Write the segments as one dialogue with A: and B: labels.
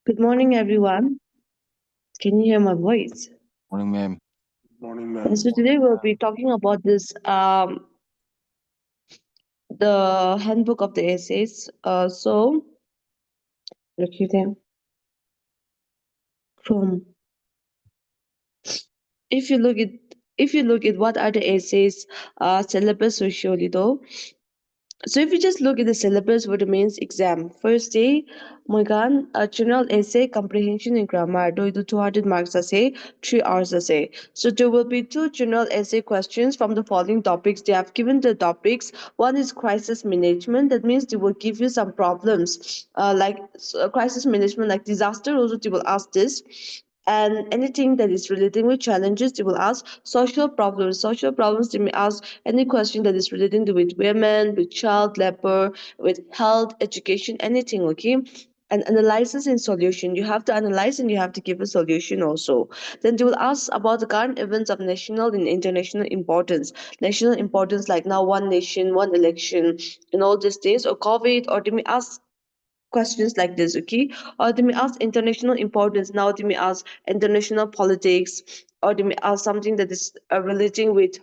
A: Good morning, everyone. Can you hear my voice?
B: Morning, ma'am.
C: Morning,
A: And
C: ma'am.
A: so today we'll be talking about this the handbook of the essays. Look here, them from if you look at what are the essays syllabus usually though. So if you just look at the syllabus for the mains exam, first day, Moigan, a general essay, comprehension and grammar, do it 200 marks essay, 3 hours essay. So there will be two general essay questions from the following topics. They have given the topics. One is crisis management. That means they will give you some problems, crisis management, like disaster. Also, they will ask this, and anything that is relating with challenges they will ask. Social problems they may ask any question that is relating to with women, with child labor, with health, education, anything. Okay. And analysis and solution, you have to analyze and you have to give a solution also. Then they will ask about the current events of national and international importance. National importance, like now one nation, one election, in all these days, or COVID, or they may ask questions like this. Okay. Or they may ask international importance, now they may ask international politics, or they may ask something that is relating with,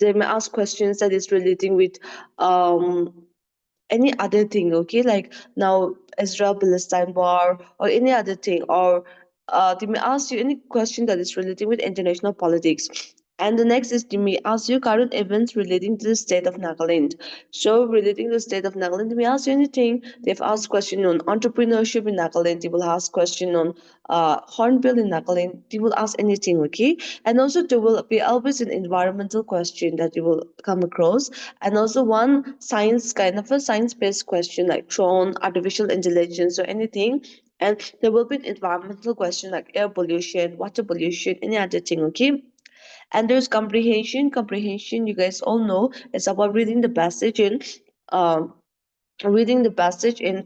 A: they may ask questions that is relating with um any other thing. Okay, like now Israel Palestine war or any other thing, or they may ask you any question that is relating with international politics. And the next is they may ask you current events relating to the state of Nagaland. So relating to the state of Nagaland, they may ask you anything. They've asked question on entrepreneurship in Nagaland. They will ask question on hornbill in Nagaland. They will ask anything. Okay, and also there will be always an environmental question that you will come across, and also one science, kind of a science-based question like drone, artificial intelligence, or anything. And there will be an environmental question like air pollution, water pollution, any other thing. Okay. And there's comprehension. Comprehension, you guys all know, it's about reading the passage in um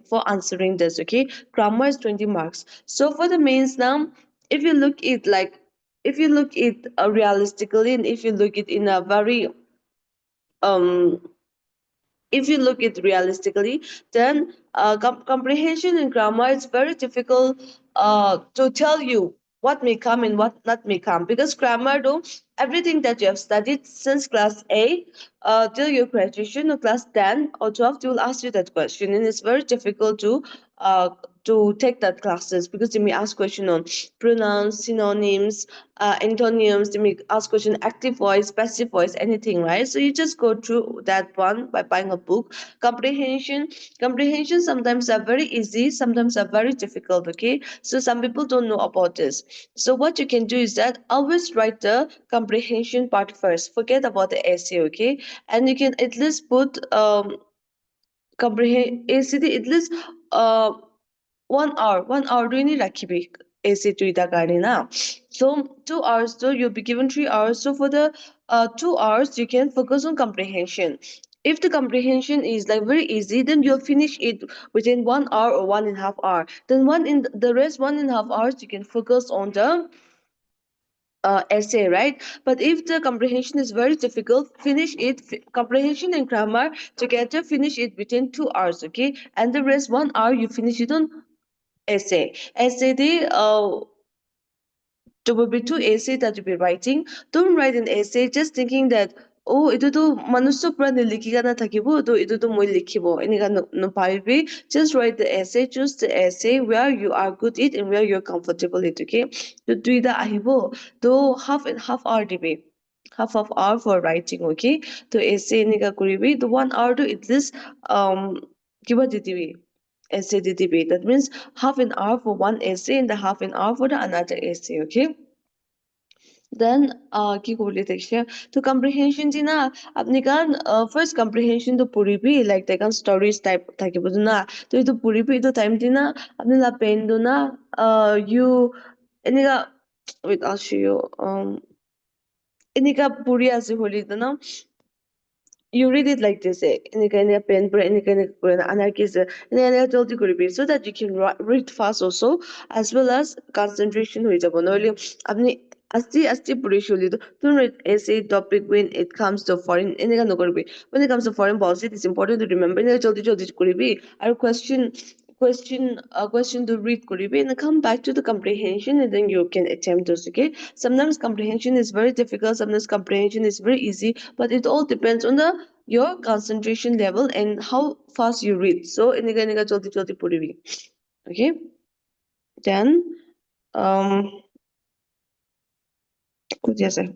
A: for answering this. Okay. Grammar is 20 marks. So for the mains now, if you look it like, if you look it realistically, and if you look it in a very um if you look it realistically, then comprehension and grammar, it's very difficult to tell you what may come and what not may come, because grammar though, everything that you have studied since class A till your graduation or class 10 or 12, they will ask you that question, and it's very difficult uh, to take that classes, because they may ask question on pronouns, synonyms, antonyms. They may ask question active voice, passive voice, anything, right? So you just go through that one by buying a book. Comprehension sometimes are very easy, sometimes are very difficult. Okay, so some people don't know about this. So what you can do is that always write the comprehension part first, forget about the essay. Okay, and you can at least put comprehend ACT at least 1 hour doing rakibi AC to ita na. So 2 hours, so you'll be given 3 hours. So for the 2 hours you can focus on comprehension. If the comprehension is like very easy, then you'll finish it within 1 hour or 1.5 hour. Then one in the rest 1.5 hours you can focus on the essay, right? But if the comprehension is very difficult, finish it, comprehension and grammar together, finish it within 2 hours. Okay, and the rest 1 hour you finish it on essay. There will be two essays that you'll be writing. Don't write an essay just thinking that, oh, ito manusto pura niliki na thakibo, ito moi likhibo. Enika no paribi. Just write the essay. Choose the essay where you are good at and where you're comfortable at. Okay. So do the ahibo. Do half hour debate. Half hour for writing. Okay. So essay nika kuribi. The 1 hour to at least kiba ditibi essay debate. That means half an hour for one essay and the half an hour for the another essay. Okay. Then কি করলে দেখছে তো comprehension দি না আপনি কান first comprehension তো পড়িবি like they can stories type থাকিব না তো এইটো পড়িবি এইটো time দি না আপনি লা pen do না you এনেকা wait I'll show you এনেকা পড়ি আছে হলি তো না you read it like this any kind of pen for any kind of anarchist জলদি করবি so that you can read fast also, as well as concentration হয়ে যাব নইলে আপনি আস্তে পড়ে চলি তো তুমি essay topic when it comes to foreign এনেকা নকরবি when it comes to foreign policy it's important to remember এনেকা জলদি করবি আর question to read koribe and come back to the comprehension and then you can attempt those. Okay, sometimes comprehension is very difficult, sometimes comprehension is very easy, but it all depends on the your concentration level and how fast you read. So iniga jaldi puribi. Okay, then what did I say?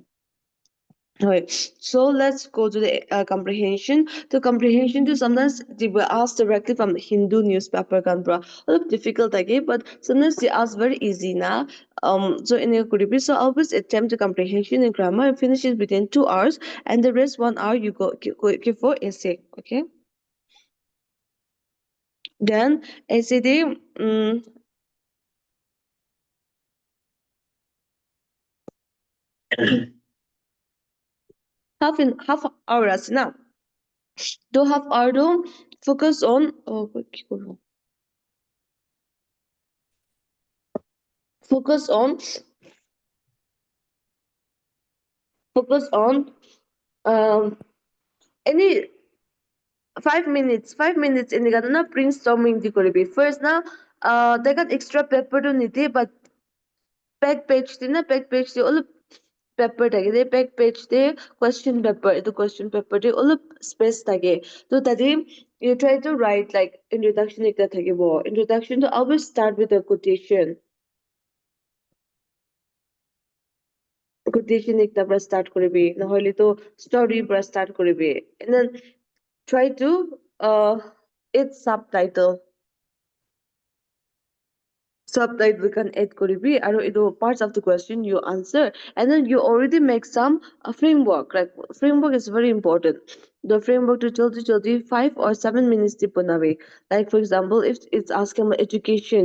A: Right. So let's go to the comprehension. The comprehension to sometimes they were asked directly from the Hindu newspaper kanpra. A little difficult again, but sometimes they ask very easy now. So in a kuribi, so always attempt the comprehension and grammar and finish it within 2 hours, and the rest 1 hour you go for essay. Okay. Then essay day. Half hours now. Do half hour to focus on. Oh, focus on focus on any 5 minutes in the na brainstorming the koribi first now they got extra paper to niti but back page the all paper tag they back page the question paper the all space tag so that you try to write like introduction ekta thakibo introduction to always start with a quotation ekta pra start koribi নহলে to story pra start koribi and then try to its subtitle can add koribi and it parts of the question you answer and then you already make some framework like framework is very important the framework to jaldi 5 or 7 minutes away like for example if it's asking about education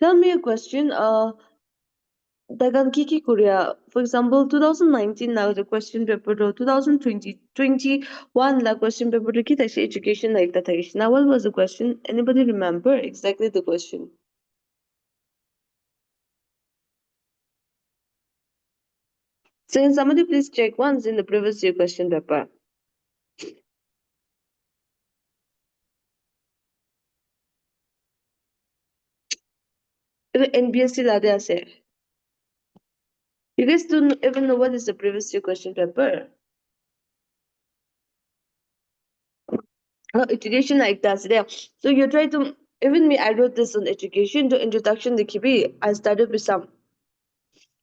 A: tell me a question dagan kiki korea for example 2019 now the question paper to 2021 la question paper to kita education like that now what was the question anybody remember exactly the question so somebody please check once in the previous year question paper NPSC lade ase you guys don't even know what is the previous year question paper education like that there so you try to even me I wrote this on education to introduction the kibi I started with some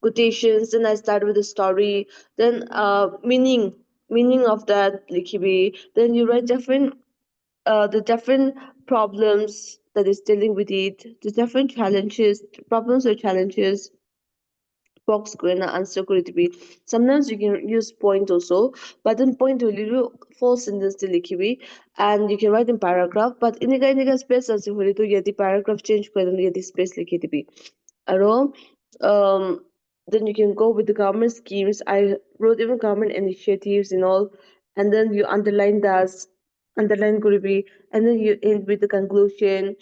A: quotations then I started with the story then meaning of that likibi then you write different the different problems that is dealing with it the different challenges problems or challenges box ko na answer ko be sometimes you can use point also but then point to little full sentence to likibi and you can write in paragraph but iniga space as you to yadi paragraph change ko then yadi space likhi be aro um then you can go with the government schemes I wrote even government initiatives and all and then you underline could be and then you end with the conclusion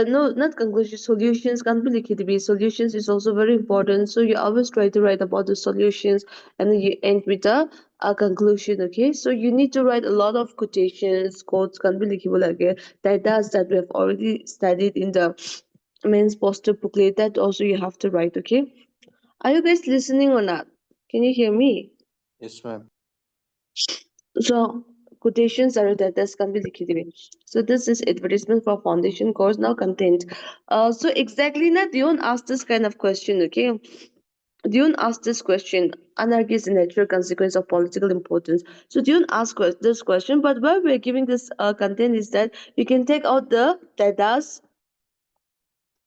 A: no not conclusion solutions can't be liquid be solutions is also very important so you always try to write about the solutions and then you end with a conclusion okay so you need to write a lot of quotations quotes can't be liquid again that we have already studied in the men's poster booklet that also you have to write okay are you guys listening or not can you hear me
B: Yes, ma'am.
A: so quotations are that's can be liquid. So this is advertisement for foundation course now content. So exactly now don't ask this kind of question, okay? Don't ask this question. Anarchy is a natural consequence of political importance. So don't ask this question, but why we're giving this content is that you can take out the datas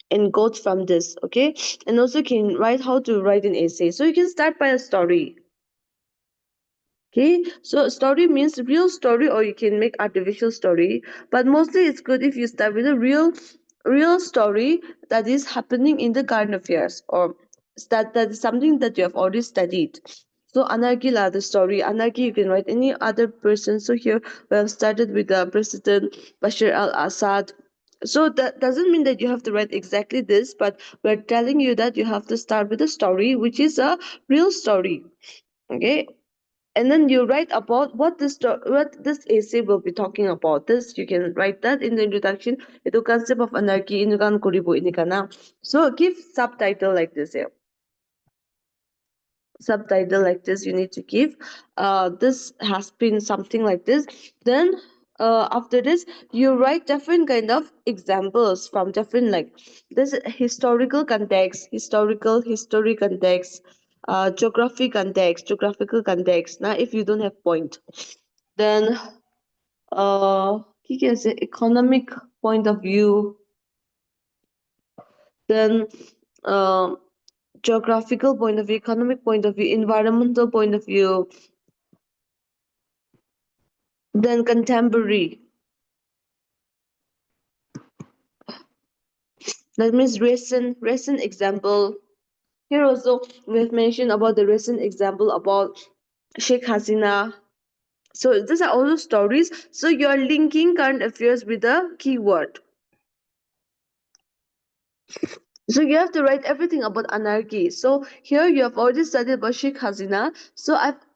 A: and quotes from this, okay? And also can write how to write an essay. So you can start by a story. Okay, so story means real story, or you can make artificial story. But mostly, it's good if you start with a real story that is happening in the current affairs, or that is something that you have already studied. So anarchy la the story. Anarchy you can write any other person. So here we have started with the President Bashar al-Assad. So that doesn't mean that you have to write exactly this, but we're telling you that you have to start with a story, which is a real story. Okay, and then you write about what this essay will be talking about. This you can write that in the introduction. The concept of anarchy in koribo inikana. So give subtitle like this here. Subtitle like this you need to give. This has been something like this. Then after this you write different kind of examples from different, like this historical context, history context, geographical context. Now if you don't have point, then ठीक है, say economic point of view, then uh, geographical point of view, economic point of view, environmental point of view, then contemporary. That means recent example. Here also we have mentioned about the recent example about Sheikh Hasina. So these are also stories. So you are linking current affairs with a keyword. So you have to write everything about anarchy. So here you have already studied about Sheikh Hasina. So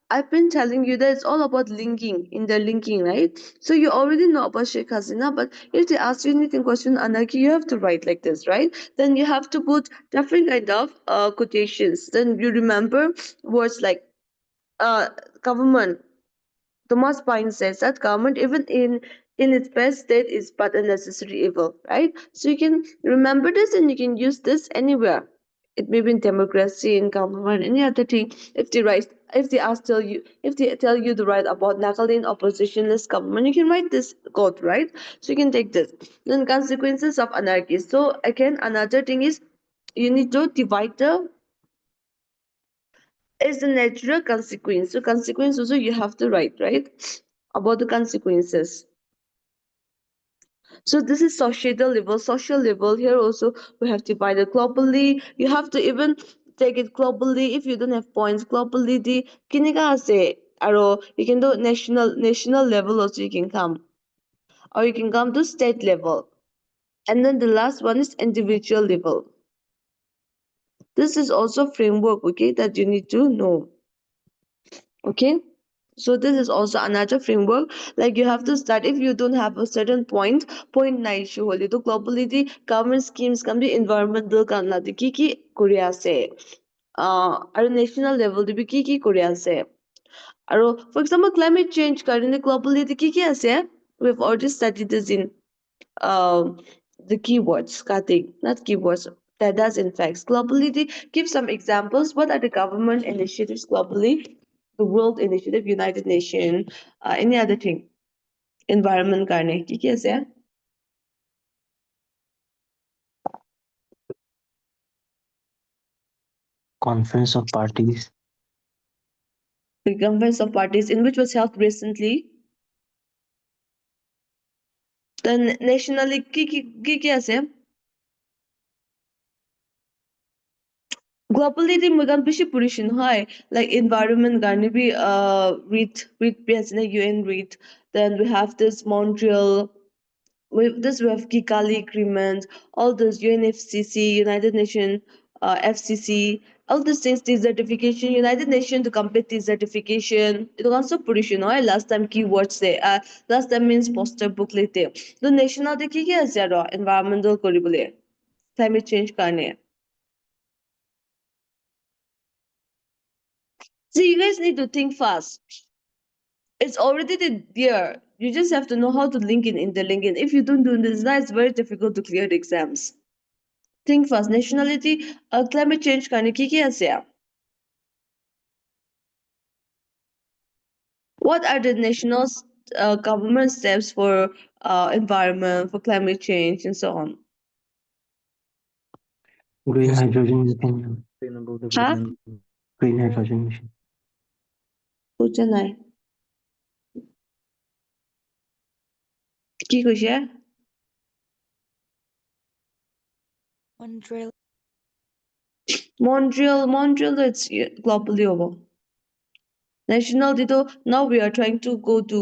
A: I've been telling you that it's all about linking, interlinking, right? So you already know about Sheikh Hasina, but if they ask you anything question anarchy, you have to write like this, right? Then you have to put different kind of quotations. Then you remember words like uh government. Thomas Paine says that government, even in its best state, is but a necessary evil, right? So you can remember this and you can use this anywhere. It may be in democracy, in government, any other thing. If they tell you to write about Nagaland oppositionist government, you can write this quote, right? So you can take this. Then consequences of anarchy. So again, another thing is you need to divide the is the natural consequence. So consequence also you have to write, right? About the consequences. So this is societal level, social level. Here also we have divided globally. You have to even take it globally. If you don't have points globally, the kiniga say aro you can do national level also you can come. Or you can come to state level. And then the last one is individual level. This is also framework, okay, that you need to know. Okay. So this is also another framework. Like you have to start if you don't have a certain point nine show to globally the government schemes can be environmental kan la kiki Korea se. At national level to be kiki Korea se. For example, climate change currently globally the kiki ase. We've already studied this in um the keywords, cutting, not keywords. That does in fact. Globally, they give some examples. What are the government initiatives globally? The World Initiative, United Nations, any other thing, environment karne. ठीक है ऐसे?
B: Conference of Parties,
A: The Conference of Parties, in which was held recently. Then nationally, কি আছে? Globally, the mugan bishi purishin hai, like environment karne bhi read the UN read. Then we have this Montreal. With this we have Kigali Agreement, all those UNFCCC, United Nations, FCC, all these things, desertification, United Nations to complete desertification. It also produce, last time keywords there. Last time means poster booklet there. The national de ki আছে environmental করibole, climate change karne. So you guys need to think fast. It's already there. You just have to know how to link in interlink it. If you don't do this, now it's very difficult to clear the exams. Think fast. Nationality, climate change kind of kiki asya. What are the national government steps for environment, for climate change, and so on?
B: green hydrogen mission,
C: Sustainable
A: Huh?
C: development.
B: green hydrogen mission.
A: Ujanai. কি কৈছে?
D: Montreal.
A: Montreal, it's globally over. National dito, now we are trying to go to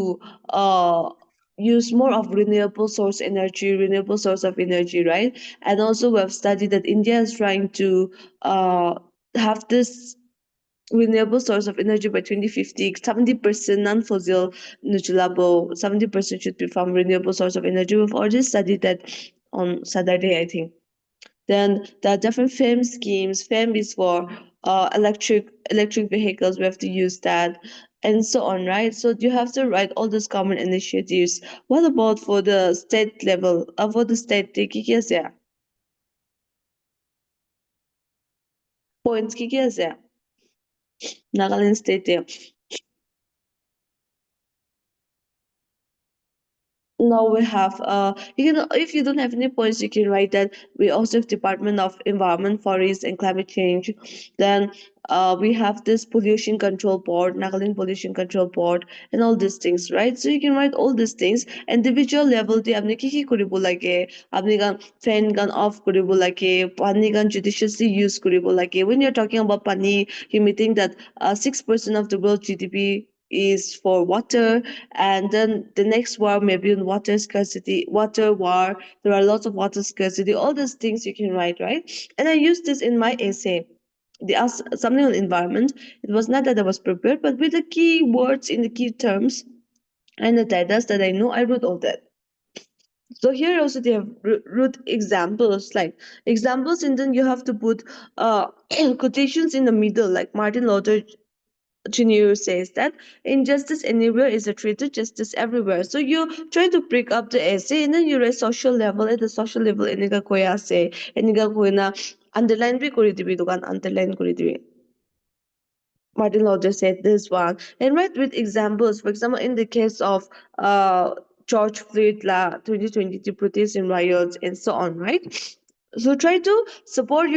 A: use more of renewable source of energy, right? And also we have studied that India is trying to have this renewable source of energy by 2050, 70% non-fossil nucleable, 70% should be from renewable source of energy. We've already studied that on Saturday, I think. Then there are different FAME schemes. FAME is for electric vehicles. We have to use that, and so on, right? So you have to write all those common initiatives. What about for the state level? For the state, yes, yeah. Points, yes, yeah. Nagaland state, yeah. Now we have you can, if you don't have any points, you can write that we also have Department of Environment, Forest and Climate Change. Then we have this pollution control board, Nagaland pollution control board, and all these things, right? So you can write all these things. Individual level to apni ki koribo lage, apni gan fan gan off koribo lage, pani gan judiciously use koribo lage. When you're talking about pani, you may think that 6% of the world GDP is for water, and then the next war maybe on water scarcity, water war. There are lots of water scarcity. All these things you can write, right? And I used this in my essay. They asked something on environment. It was not that I was prepared, but with the key words in the key terms and the titles that I know, I wrote all that. So here also they have root examples, like examples, and then you have to put quotations in the middle, like Martin Luther Jr. says that injustice anywhere is a threat to justice everywhere. So you try to break up the essay, and then you write social level. At the social level, eniga koya say, eniga koina underline bhi kori dibi, dukan underline kori dibi. Martin Luther said this one, and write with examples. For example, in the case of George Floyd, 2022 protests and riots, and so on, right? So try to support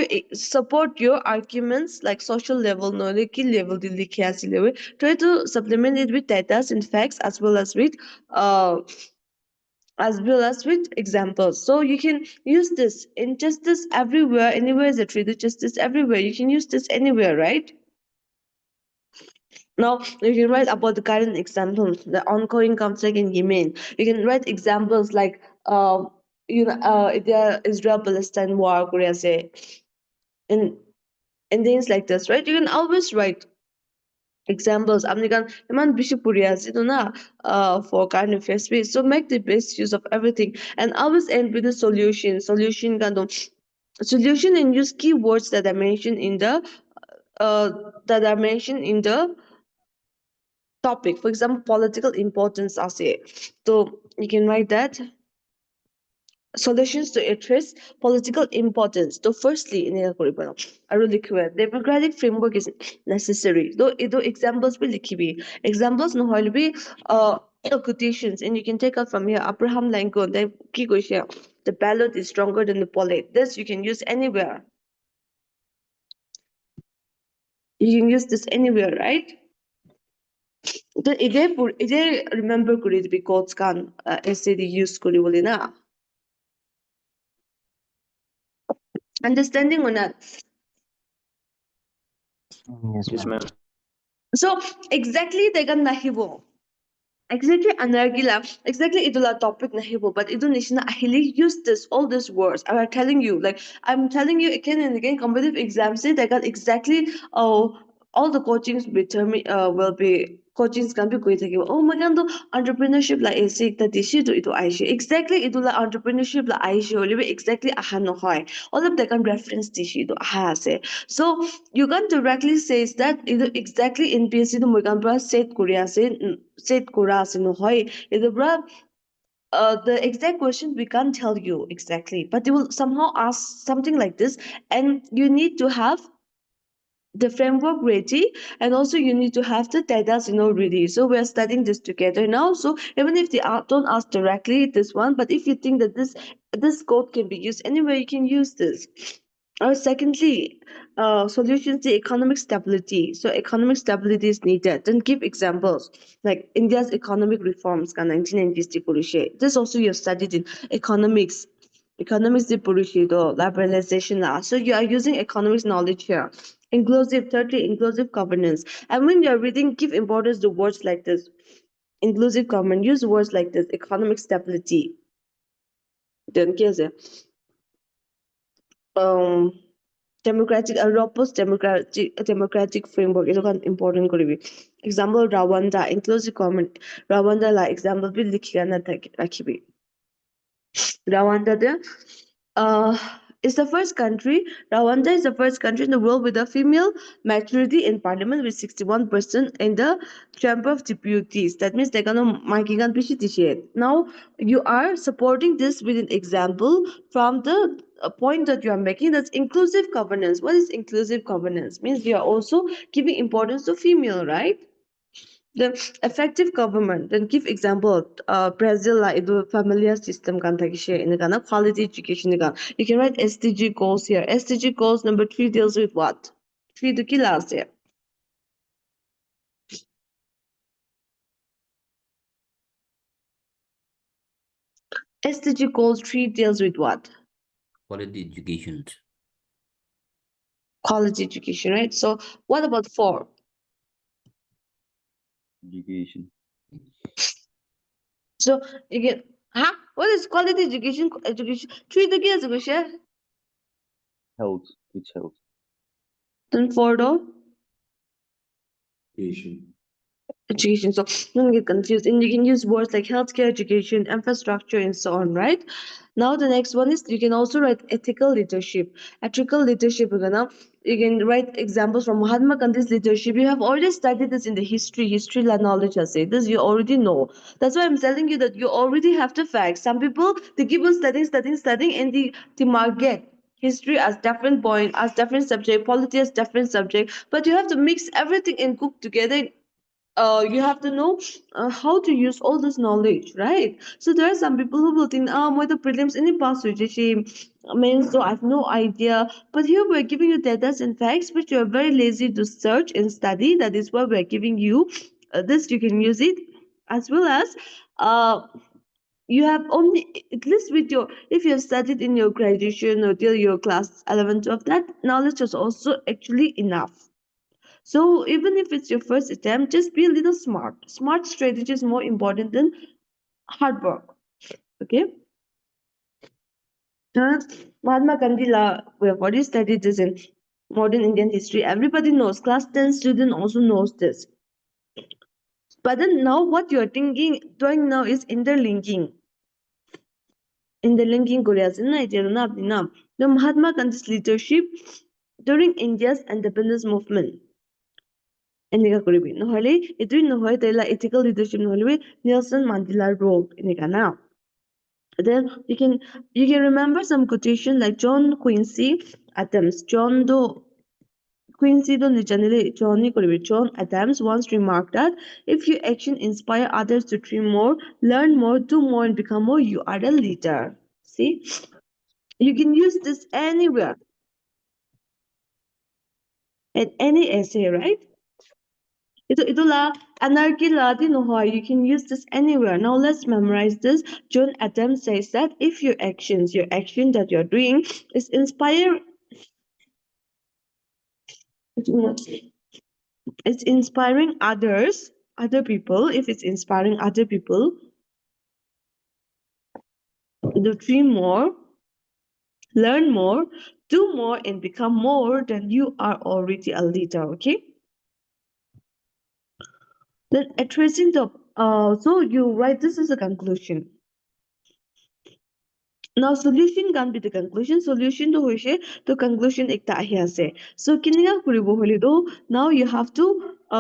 A: your arguments, like social level, no, like key level, the likhiasi level. Try to supplement it with data and facts, uh, as well as with examples. So you can use this in justice everywhere. Anywhere is a trade justice everywhere. You can use this anywhere, right? Now you can write about the current examples, the ongoing conflict in Yemen. You can write examples like the Israel-Palestine war, Korea say, and things like this, right? You can always write examples. Amnikan iman bishi puriasi to na for current affairs space. So make the best use of everything and always end with the solution. Solution and use keywords that are mentioned in the uh topic. For example, political importance, I'll say. So you can write that solutions to address political importance. So firstly, in a really clear democratic framework is necessary. Though examples will be examples no will be quotations, and you can take out from here Abraham Lincoln, the ballot is stronger than the bullet. This you can use anywhere. You can use this anywhere, right? Ide remember could it be quotes can essay use kuri na. Understanding or not?
B: Yes,
C: Yes,
B: ma'am.
C: ma'am.
A: So exactly they can nahibo. Exactly anargila. Exactly idula topic nahibo. But idu nishina ahili use this all these words. I'm telling you, like I'm telling you again and again, competitive exams say they got exactly all the coachings will be coachings can be great. Oh my god, entrepreneurship like is the dishi to itu aisha. Exactly idula entrepreneurship like aisha exactly ahano hoy. All of they can reference dishi to aha say. So you can directly say that either exactly NPSC to Muganbra said Korea said Korea no hoy. Either bra the exact question we can't tell you exactly, but they will somehow ask something like this, and you need to have the framework ready, and also you need to have the data ready. So we're studying this together now. So even if they don't ask directly this one, but if you think that this code can be used anywhere, you can use this. Or secondly, solutions to economic stability. So economic stability is needed. Then give examples like India's economic reforms. 1990 this also you have studied in economics. Economics the liberalization. So you are using economics knowledge here. Inclusive, thirdly, inclusive governance. And when you're reading, give importance to words like this. Inclusive government, use words like this, economic stability. Then, um democratic robust democratic framework is one important koribi. Example Rwanda inclusive government. Rwanda la example bi likhiga na rakhibi. Rwanda uh, is the first country. Rwanda is the first country in the world with a female majority in parliament with 61% in the chamber of deputies. That means they're gonna making now you are supporting this with an example from the point that you are making. That's inclusive governance. What is inclusive governance? Means you are also giving importance to female, right? The effective government. Then give example. Brazil like the familiar system kan share in the kind of quality education. You can write SDG goals here. SDG goals number 3 deals with what? 3 the last here. SDG goals 3 deals with what?
C: Quality education.
A: Quality education, right? So what about 4?
C: Education.
A: So you get, huh? What is quality education? Education 3 the gears share.
C: Health. It's health.
A: Then 4 though.
C: Education.
A: Education. So don't get confused. And you can use words like healthcare, education, infrastructure, and so on, right? Now the next one is you can also write ethical leadership. Ethical leadership, you can write examples from Mahatma Gandhi's leadership. You have already studied this in the history knowledge has said this, you already know. That's why I'm telling you that you already have the facts. Some people they keep on studying, and they market history as different point, as different subject, polity as different subject, but you have to mix everything and cook together. You have to know how to use all this knowledge, right? So there are some people who will think, oh, the prelims in the past means so I have no idea. But here we're giving you data and facts, which you're very lazy to search and study. That is why we're giving you this. You can use it as well as you have only at least with your if you have studied in your graduation or till your class 11 12 that knowledge is also actually enough. So even if it's your first attempt, just be a little smart. Smart strategy is more important than hard work. Okay. Mahatma Gandhi law, we have already studied this in modern Indian history. Everybody knows. Class 10 student also knows this. But then now what you're doing now is interlinking. Interlinking Korea's in Nigeria. The Mahatma Gandhi's leadership during India's independence movement. Enega koribi. নহলে এতুই নহয় তাইলা ethical leadership নহলে Nelson Mandela role enega na. Then you can remember some quotation like John Quincy Adams. Quincy do nijanile Johnny koribi. John Adams once remarked that if your action inspire others to dream more, learn more, do more, and become more, you are a leader. See, you can use this anywhere in any essay, right? Ito anarchy la din you can use this anywhere. Now let's memorize this. John Adams says that if your action that you're doing is it's inspiring other people, if it's inspiring other people to dream more, learn more, do more, and become more, then you are already a leader, okay? Then addressing the so you write this as a conclusion. Now solution can be the conclusion. Solution to hoise to conclusion ekta ahi ase. So kininga kuribo holi do now you have to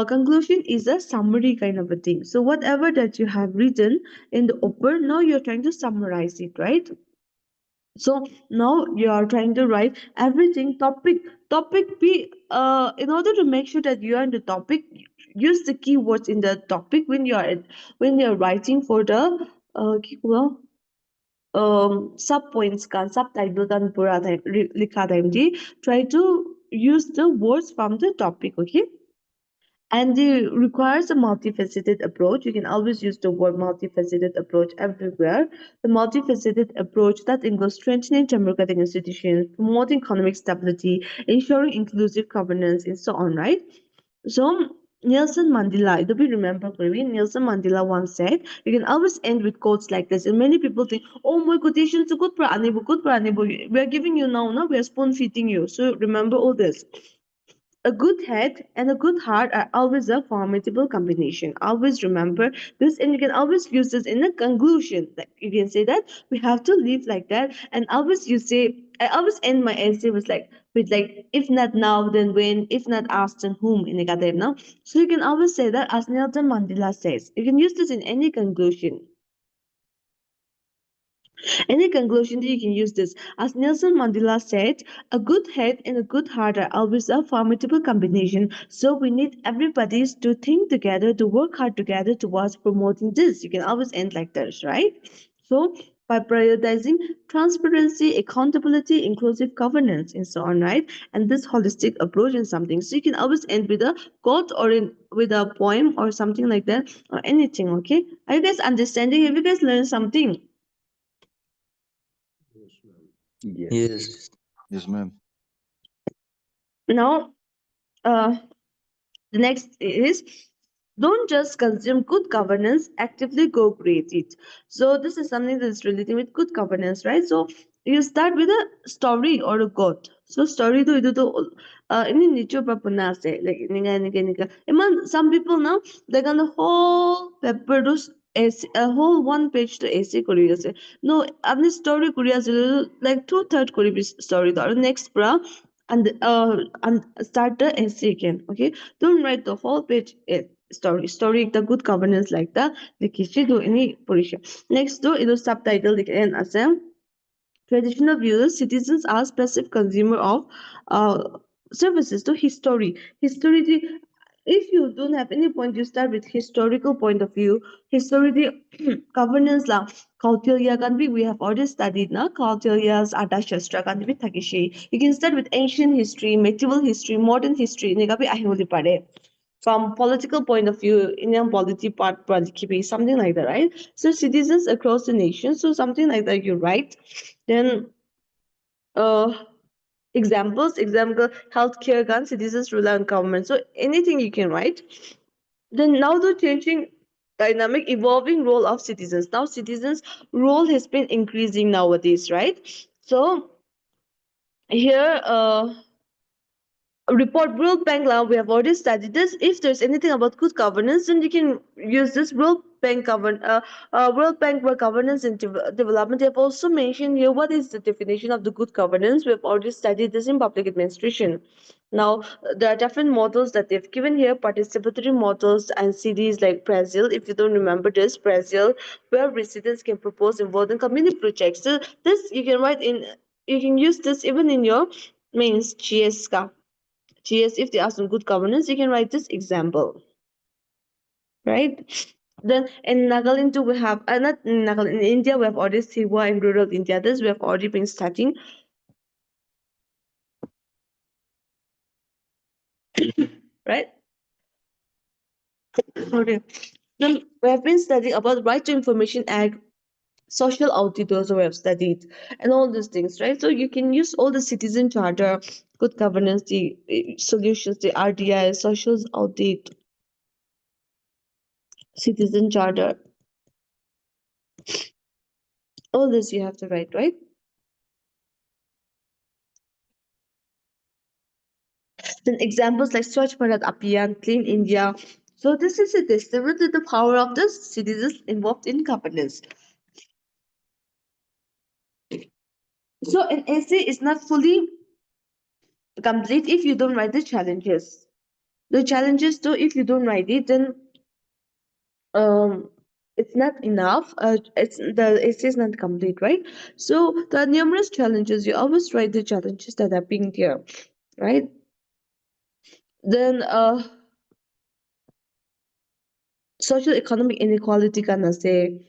A: conclusion is a summary kind of a thing. So whatever that you have written in the upper, now you're trying to summarize it, right? So now you are trying to write everything topic be in order to make sure that you are in the topic, use the keywords in the topic when you're writing for the well, sub points can subtitle can pura likha time try to use the words from the topic, okay? And it requires a multifaceted approach. You can always use the word multifaceted approach everywhere. The multifaceted approach that includes strengthening democratic institutions, promoting economic stability, ensuring inclusive governance, and so on, right? So Nelson Mandela, do we remember Praveen? Nelson Mandela once said, you can always end with quotes like this. And many people think, oh, my quotation is good for Anibu, good for Anibu. We are giving you now, we are spoon feeding you. So remember all this. A good head and a good heart are always a formidable combination. Always remember this, and you can always use this in a conclusion. Like you can say that we have to live like that, and always you say. I always end my essay with if not now then when, if not asked then whom in negative now. So you can always say that as Nelson Mandela says. You can use this in any conclusion. Any conclusion that you can use this. As Nelson Mandela said, a good head and a good heart are always a formidable combination. So we need everybody to think together, to work hard together towards promoting this. You can always end like this, right? So by prioritizing transparency, accountability, inclusive governance, and so on, right? And this holistic approach in something. So you can always end with a quote or with a poem or something like that or anything, okay? Are you guys understanding? Have you guys learned something?
C: Yes.
D: Yes.
E: Yes, ma'am.
A: Now, uh, the next is don't just consume good governance, actively go create it. So this is something that's related with good governance, right? So you start with a story or a quote. So story to itu to ini nicho pa punase like nika. Iman some people now they're gonna whole paper to a whole one page to essay kori ase. No, apni story kori ase like 2/3 kori story to next bra and start the essay again. Okay, don't write the whole page story the good governance like that the kishi do any position next do it subtitle and as a traditional views citizens are passive consumer of uh, services to history if you don't have any point you start with historical point of view history governance la Kautilya can be we have already studied na Kautilya's Arthashastra can be Takishi. You can start with ancient history, medieval history, modern history. Negabi ahimuli pare from political point of view, Indian polity part politiki, something like that, right? So citizens across the nation, so something like that you write. Then uh example healthcare gun citizens rely on government. So anything you can write. Then now the changing dynamic evolving role of citizens. Now citizens role has been increasing nowadays, right? So here report World Bank law. We have already studied this. If there's anything about good governance, then you can use this World Bank for governance and development. They have also mentioned here what is the definition of the good governance. We have already studied this in public administration. Now there are different models that they've given here, participatory models and cities like Brazil. If you don't remember this, Brazil, where residents can propose involved in community projects. So this you can write in. You can use this even in your mains GS. GS, if they ask on good governance, you can write this example, right? Then in Nagaland too, we have not in Nagaland, in India, we have already Siwa in rural India. This we have already been studying, right? Okay. Then we have been studying about Right to Information Act, social audit also we have studied, and all these things, right? So you can use all the citizen charter, good governance, the solutions, the RDI, social audit, citizen charter. All this you have to write, right? Then examples like Swachh Bharat Abhiyan, Clean India. So this is a testament to the power of the citizens involved in governance. So an essay is not fully complete if you don't write the challenges. The challenges, though, if you don't write it, then it's not enough. It's the essay is not complete, right? So there are numerous challenges. You always write the challenges that are being there, right? Then social economic inequality can say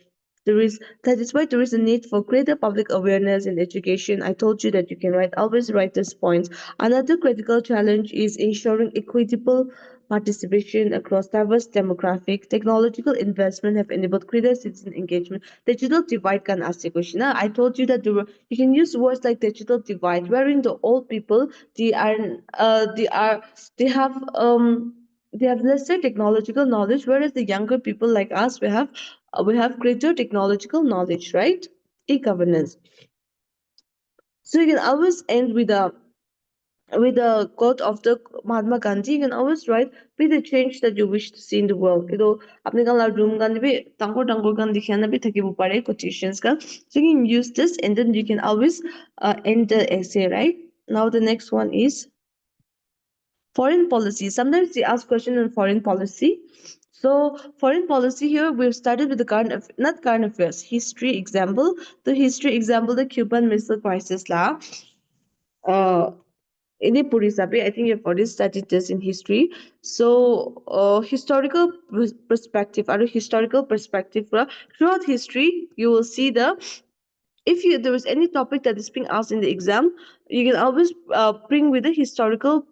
A: there is that is why there is a need for greater public awareness and education. I told you that you can write always write this points. Another critical challenge is ensuring equitable participation across diverse demographic. Technological investment have enabled greater citizen engagement. Digital divide can ask the question. Now, I told you that you can use words like digital divide, wherein the old people they are they have they have lesser technological knowledge, whereas the younger people like us, we have greater technological knowledge, right? E-governance. So you can always end with a quote of the Mahatma Gandhi. You can always write, "Be the change that you wish to see in the world." Apne kan la room kan be tangko kan dikhana be thakibo pare quotations ka. So you can use this, and then you can always end the essay, right? Now the next one is foreign policy. Sometimes they ask question on foreign policy. So foreign policy here we've started with the not current affairs, history example. The history example, the Cuban Missile Crisis la. Uh, Ini Purisabi, I think you've already studied this in history. So, historical perspective, or historical perspective, throughout history, you will see if there is any topic that is being asked in the exam, you can always bring with the historical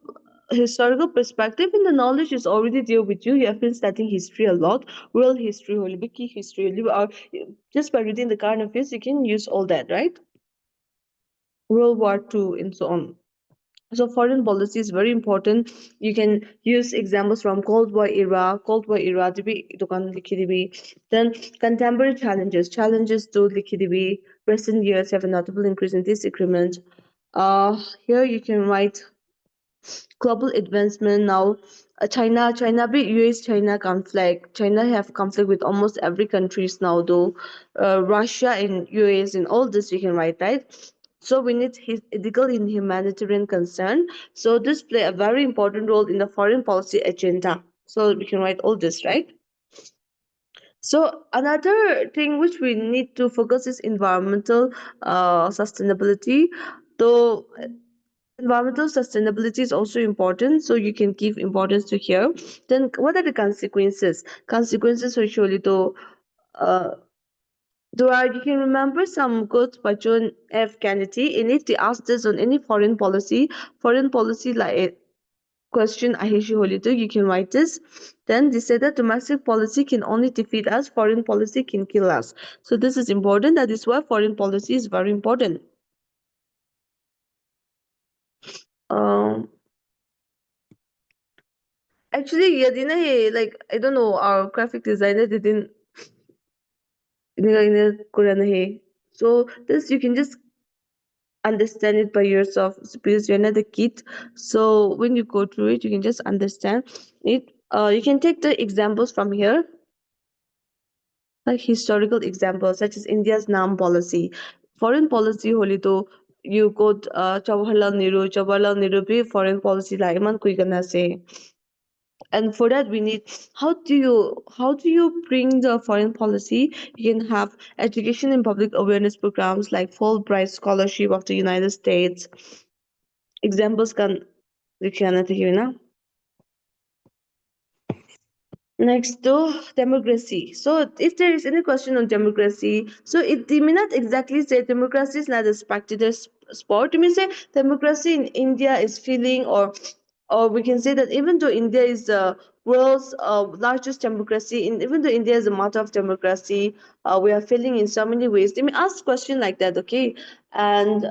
A: perspective, and the knowledge is already there with you. You have been studying history a lot, world history, holy key history, or just by reading the current affairs, you can use all that, right? World War II and so on. So foreign policy is very important. You can use examples from Cold War era to be dukan likhidibi. Then contemporary challenges to likhidibi. Recent years have a notable increase in disagreement. Here you can write global advancement now. China be US China conflict. China have conflict with almost every countries now though. Russia and US and all this you can write, right? So we need ethical and humanitarian concern. So this play a very important role in the foreign policy agenda. So we can write all this, right? So another thing which we need to focus is environmental sustainability. So environmental sustainability is also important, so you can give importance to here. Then what are the consequences? Consequences usually to uh there are, you can remember some quotes by John F. Kennedy, and if they ask this on any foreign policy like a question Ahishi Holito, you can write this. Then they say that domestic policy can only defeat us, foreign policy can kill us. So this is important. That is why foreign policy is very important. Um Actually, yeah, like I don't know, our graphic designer didn't so this you can just understand it by yourself because you're not a kid. So when you go through it, you can just understand it. You can take the examples from here, like historical examples such as India's NAM policy, foreign policy. Holy though you got Jawaharlal Nehru be foreign policy like man kui gonna say. And for that we need, how do you bring the foreign policy? You can have education and public awareness programs like Fulbright scholarship of the United States. Examples can you know. Next to democracy. So if there is any question on democracy, so they may not exactly say democracy is not a spectator sport. You may say democracy in India is feeling, or we can say that even though India is the world's largest democracy, even though India is a mother of democracy, we are failing in so many ways. They may ask question like that, okay? And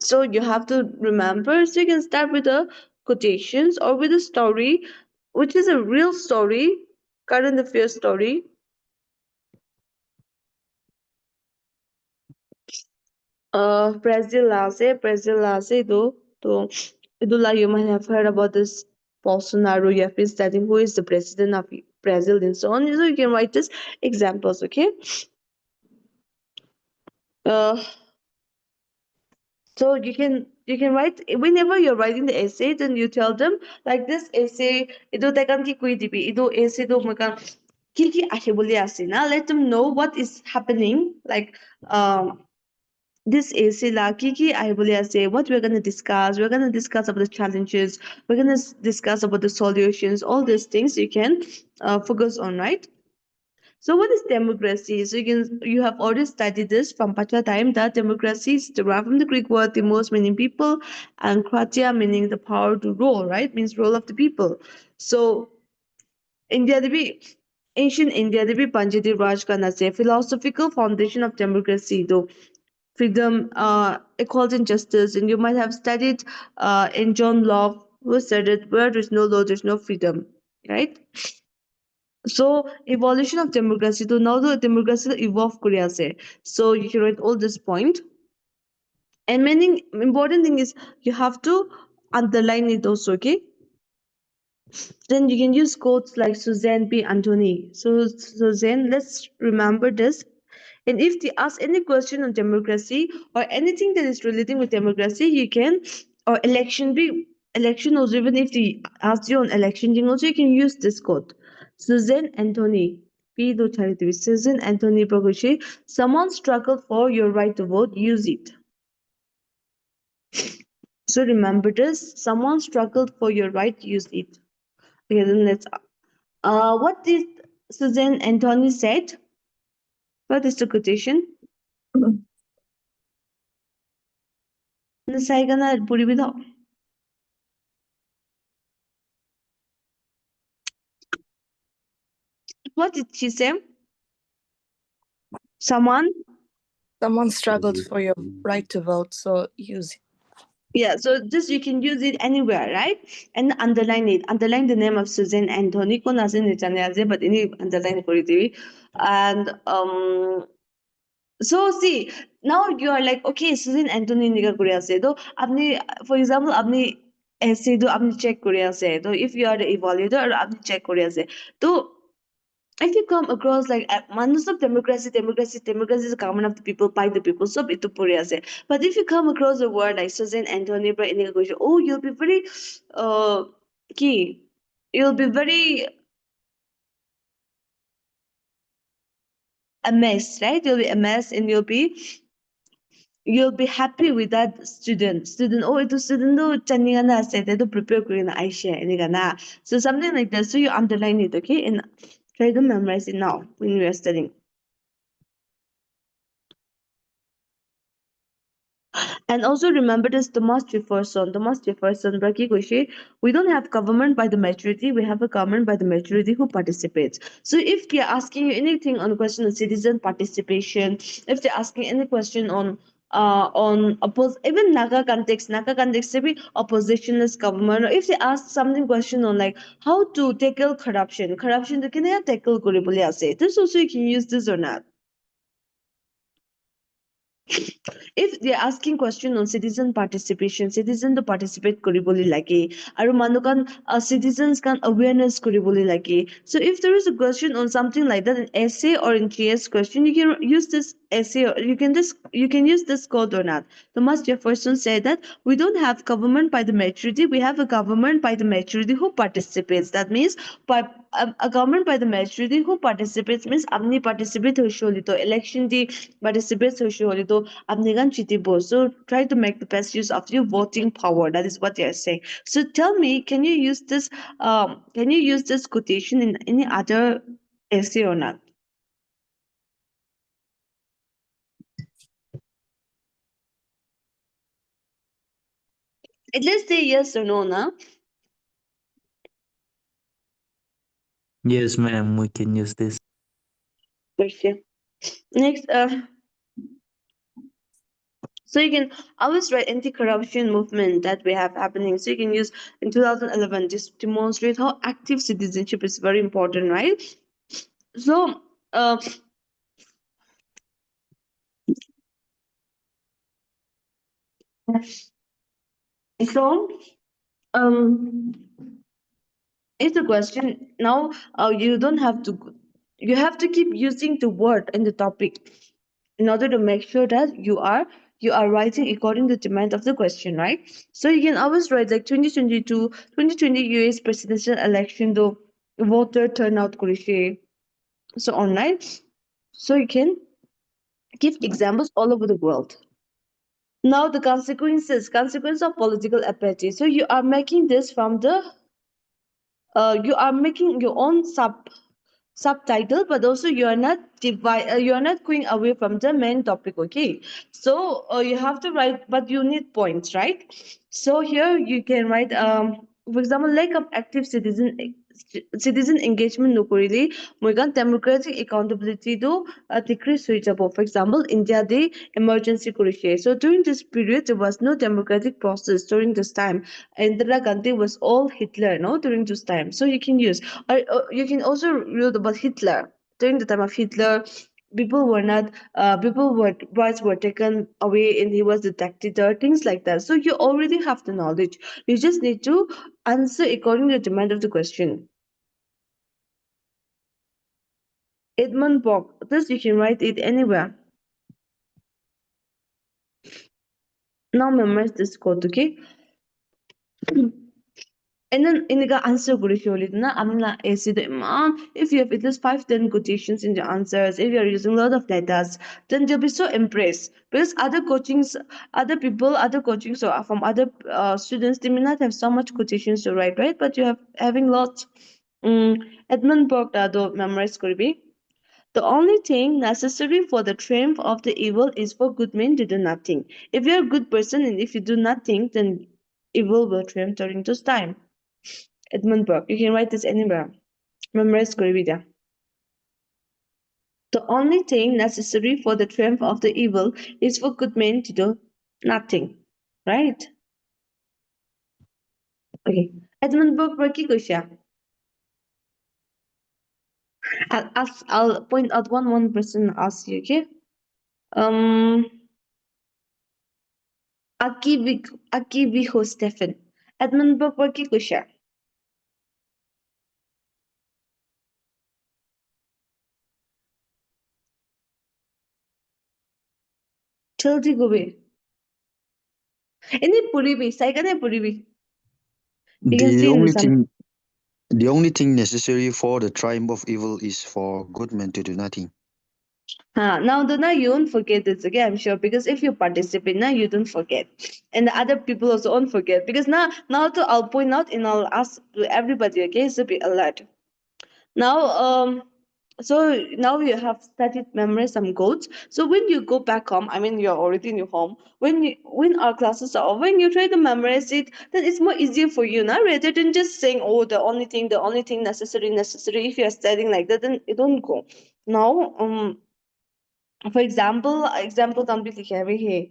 A: so you have to remember. So you can start with the quotations or with a story, which is a real story, current affairs story. Brazil though. So, Idula, you might have heard about this Bolsonaro. You have been studying who is the president of Brazil and so on. So you can write this examples, okay? Uh, So you can write whenever you're writing the essay, then you tell them like this essay, ito tekan ki kui dibi, ito essay do makan ki ase boli ase na. Let them know what is happening. Like this essay la ki ahe boli ase, what we're gonna discuss. We're gonna discuss about the challenges. We're gonna discuss about the solutions. All these things you can focus on, right? So what is democracy? So you have already studied this from Pacha time that democracy is derived from the Greek word demos meaning people and kratia meaning the power to rule, right? Means role of the people. So India the be ancient India the be Panjati Raj kana say philosophical foundation of democracy though freedom, equality and justice, and you might have studied in John Locke Who said it? Where there's no law, there's no freedom, right? So evolution of democracy. So now the democracy evolve Korea say. So you can write all this point. And meaning important thing is you have to underline it also, okay? Then you can use quotes like Suzanne B. Anthony. So Suzanne, let's remember this. And if they ask any question on democracy or anything that is relating with democracy, you can or election also, even if they ask you on election thing also, you can use this quote. Suzanne Anthony. Susan Anthony Progoshi, someone struggled for your right to vote, use it. So remember this, someone struggled for your right, use it. Okay, then let's what did Susan Anthony said? What is the quotation? Nasaigana Puribida. What did she say? Someone?
D: Someone struggled for your right to vote, so use it.
A: Yeah, so this you can use it anywhere, right? And underline it. Underline the name of Susan Anthony. Ko nasin ni chane but any underline kori dibi. And so see, now you are like, okay, Susan Anthony niga kori ase. So apni, for example, apni essay do apni check kori ase. So if you are the evaluator, or apni check kori ase. So if you come across like manus of democracy is a common of the people by the people, so itu puri ase. But if you come across a word like Susan Anthony, oh, you'll be very key. You'll be very amazed, right? You'll be amazed and you'll be happy with that student. Oh, itu student do chaniga na ase, they do prepare kuri na aisha iniga na. So something like that. So you underline it, okay, and try to memorize it now when you are studying. And also remember this, the must Jefferson, Braki Goshi, we don't have government by the majority, we have a government by the majority who participates. So if they're asking you anything on question of citizen participation, if they're asking any question on even Naga context से भी oppositionist government, or if they ask something question on like how to tackle corruption तो किने tackle करे बोले आसे, this also you can use this or not. If they're asking question on citizen participation, citizen to participate koriboli lage, aru manukan citizens can awareness koriboli lage. So if there is a question on something like that, an essay or in GS question, you can use this essay or you can use this code or not. Thomas Jefferson said that we don't have government by the majority, we have a government by the majority who participates. That means a government by the majority who participates means apni participate hoisholi to election di participates hoisholi to apni gan chitibo. So try to make the best use of your voting power. That is what they are saying. So tell me, can you use this quotation in any other essay or not? At least say yes or no, na?
B: Yes, ma'am, we can use this.
A: Okay. Next, so you can always write anti-corruption movement that we have happening. So you can use in 2011 just demonstrate how active citizenship is very important, right? So so um it's a question now. You don't have to. You have to keep using the word and the topic in order to make sure that you are writing according to the demand of the question, right? So you can always write like 2022, 2020 US presidential election, though voter turnout kurishe. So online. So you can give examples all over the world. Now the consequence of political apathy. So you are making this from the you are making your own subtitle, but also you are not going away from the main topic, okay? So you have to write, but you need points, right? So here you can write for example, lack of active citizen engagement nokorili moigan democratic accountability do decrease হৈ যাব. For example, India they emergency korise. So during this period there was no democratic process during this time. Indira Gandhi was all Hitler, no, during this time. So you can use, or you can also read about Hitler. During the time of Hitler, people were not rights were taken away and he was the dictator, things like that. So you already have the knowledge, you just need to answer according to the demand of the question. Edmund Burke, this you can write it anywhere. Now memorize this quote, okay? And then in the answer na amna AC the man, if you have at least 5-10 quotations in the answers, if you are using a lot of data, then they'll be so impressed because other people, other coachings or from other students, they may not have so much quotations to write, right? But you have having lots. Edmund Burke do memorize koribi. The only thing necessary for the triumph of the evil is for good men to do nothing. If you're a good person and if you do nothing, then evil will triumph during this time. Edmund Burke. You can write this anywhere. Memorize Kurivida. The only thing necessary for the triumph of the evil is for good men to do nothing. Right? Okay. Edmund Burke ki question. I'll point out one person ask you, okay? Akiviho Stephen. Edmund Burke ki question. Chaldi gobe. Ini puribi. Saikane puribi. You can see in some.
E: The only thing necessary for the triumph of evil is for good men to do nothing.
A: Now, Donna, you won't forget this, okay? I'm sure, because if you participate, now you don't forget, and the other people also won't forget. Because now, I'll point out and I'll ask to everybody, okay? So be alert. Now, so now you have started memorize some codes. So when you go back home, I mean you're already in your home. When our classes are over, when you try to memorize it, then it's more easier for you now, rather than just saying, oh, the only thing necessary. If you're studying like that, then it don't go. Now, for example can be here.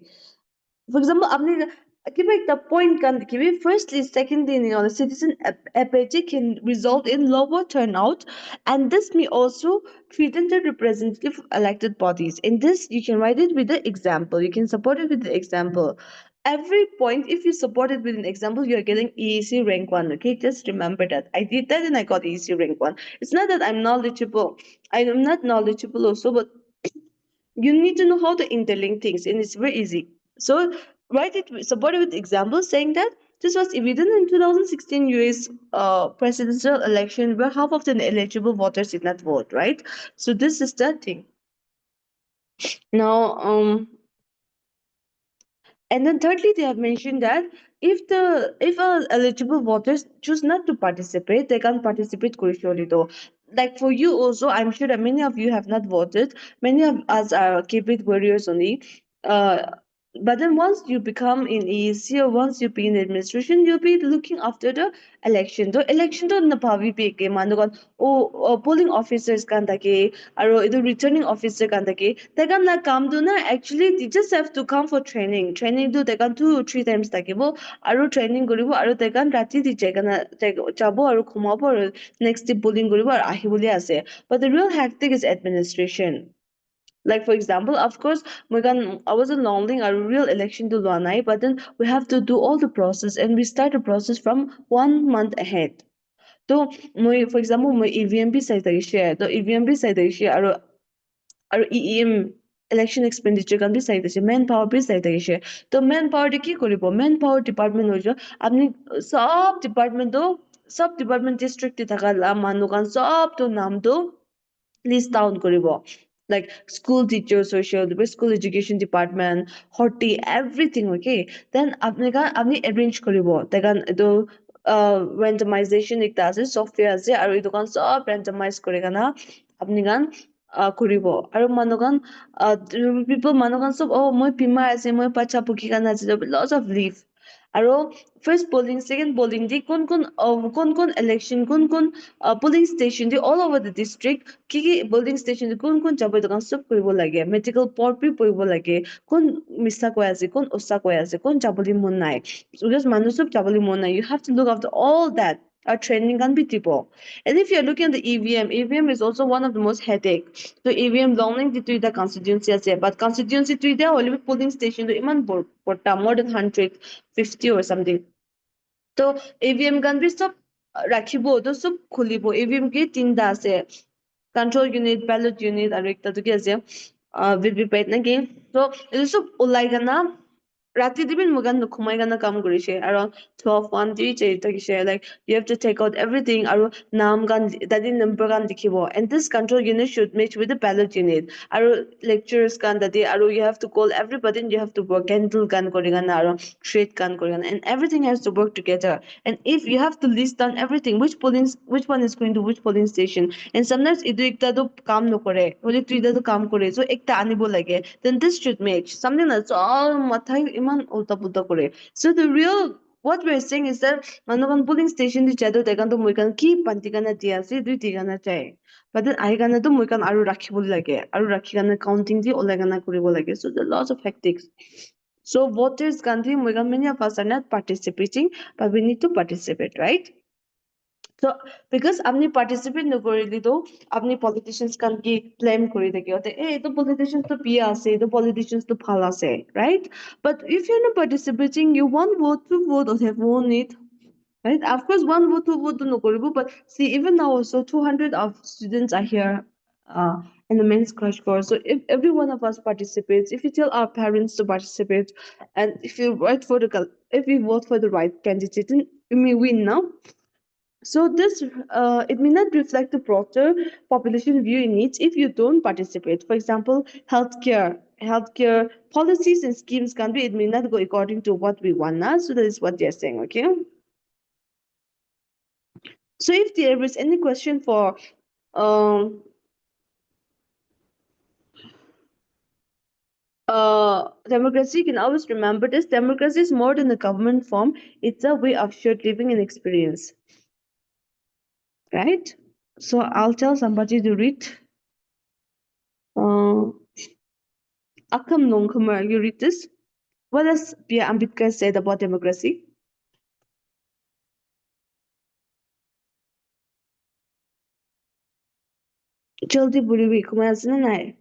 A: For example, आपने give the point can give firstly, secondly, the citizen apathy can result in lower turnout, and this may also threaten the representative elected bodies. In this, you can write it with the example. You can support it with the example. Every point, if you support it with an example, you are getting EAC rank 1. Okay, just remember that. I did that and I got EAC rank 1. It's not that I'm knowledgeable. I am not knowledgeable also, but you need to know how to interlink things, and it's very easy. So write it supported with examples saying that this was evident in 2016 US presidential election where half of the eligible voters did not vote, right? So this is the thing. Now, and then thirdly, they have mentioned that if eligible voters choose not to participate, they can participate crucially though. Like for you also, I'm sure that many of you have not voted. Many of us are keyboard warriors only. But then once you become in EAC or once you be in administration, you'll be looking after the election. The election to napavi pe ke manugan polling officers kan take aro the returning officer kan take. They can na kam do na actually they just have to come for training. Training do they can 2 or 3 times takibo aro training koribo aro they can rati di jagana jabo aro khumabo aro next day polling koribo aro ahibole ase. But the real hectic is administration. Like for example, of course, I wasn't longing a real election to Luanai, but then we have to do all the process and we start the process from 1 month ahead. So, for example, my EVMB side share, the EVMB side share, or EEM election expenditure can be side manpower be side share. So manpower ki koribo, manpower department hojo, apni sub department do, sub department district thaka la manukan sub to nam do list down koribo. Like school teacher, social, the school education department, horti, everything, okay? Then apni arrange koribo. Tegan do randomization ekta ase software ase aru edu kan sob randomize korega na apni gan koribo. Aru manugan people manugan sob oh moi bimar ase moi bacha puki kan ase lots of leave. আৰু first polling second polling দি কোন election কোন polling station the all over the district কি polling station দি কোন যাব এইটো চব কৰিব লাগে medical port বি পঢ়িব লাগে কোন মিছা কৈ আছে কোন সঁচা কৈ আছে কোন যাবলৈ মন নাই because মানুহ চব যাবলৈ মন নাই you have to look after all that our training can be tipo. And if you're looking at the EVM is also one of the most headache. So EVM learning to the constituency as but constituency to the only polling station to iman more than 150 or something. So EVM can be sub rakhibo to sub khulibo EVM ke tinda ase control unit ballot unit aru ekta to ki ase VVPAT na ki so it is sub ulai gana Rati dibin mugan nukhumai gana kam korise around 12 1 3 takise like you have to take out everything aru naam gan dadi number gan dikhibo and this control unit should match with the ballot unit aru lecturers gan dadi aru you have to call everybody and you have to work candle gan korigana aru trade gan korigana and everything has to work together and if you have to list down everything which one is going to which polling station and sometimes idu ekta do kam nokore only three da do kam kore so ekta anibo lage then this should match something that's all mathai iman ulta pulta kore so the real what we're saying is that manokan polling station di jado dekan to moikan ki pantigana dia ase dui tigana chai but then I gana to moikan aru rakhibol lage aru rakhigana counting di olegana koribo lage so there are lots of hectics so voters gandhi moikan many of us are not participating but we need to participate right so because apni participate nokorili to apni politicians kan ki blame kori thake ote eto politicians to pia ase eto politicians to phal ase right but if you're not participating you one vote two vote or have one need right of course one vote two vote to nokoribo but see even now also 200 of students are here in the men's crash course so if every one of us participates if we tell our parents to participate and if you vote for the if we vote for the right candidate then we may win now so this it may not reflect the broader population view in needs if you don't participate. For example, healthcare policies and schemes can be it may not go according to what we want now. So that is what they're saying, okay? So if there is any question for democracy, you can always remember this. Democracy is more than a government form, it's a way of shared living and experience. Right? So I'll tell somebody to read. Akam Nongkumar, you read this. What does P. Ambedkar said about democracy? Jaldi buri Kumar nai.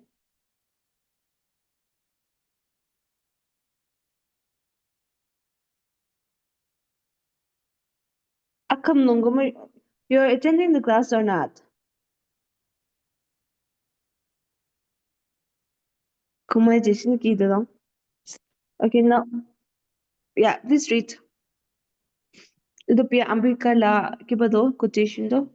A: Akam Nongkumar, you're attending the class or not? Kumar Jason Kidalong. Okay, now, yeah, please read. The P. Ambedkar la kibado quotation do.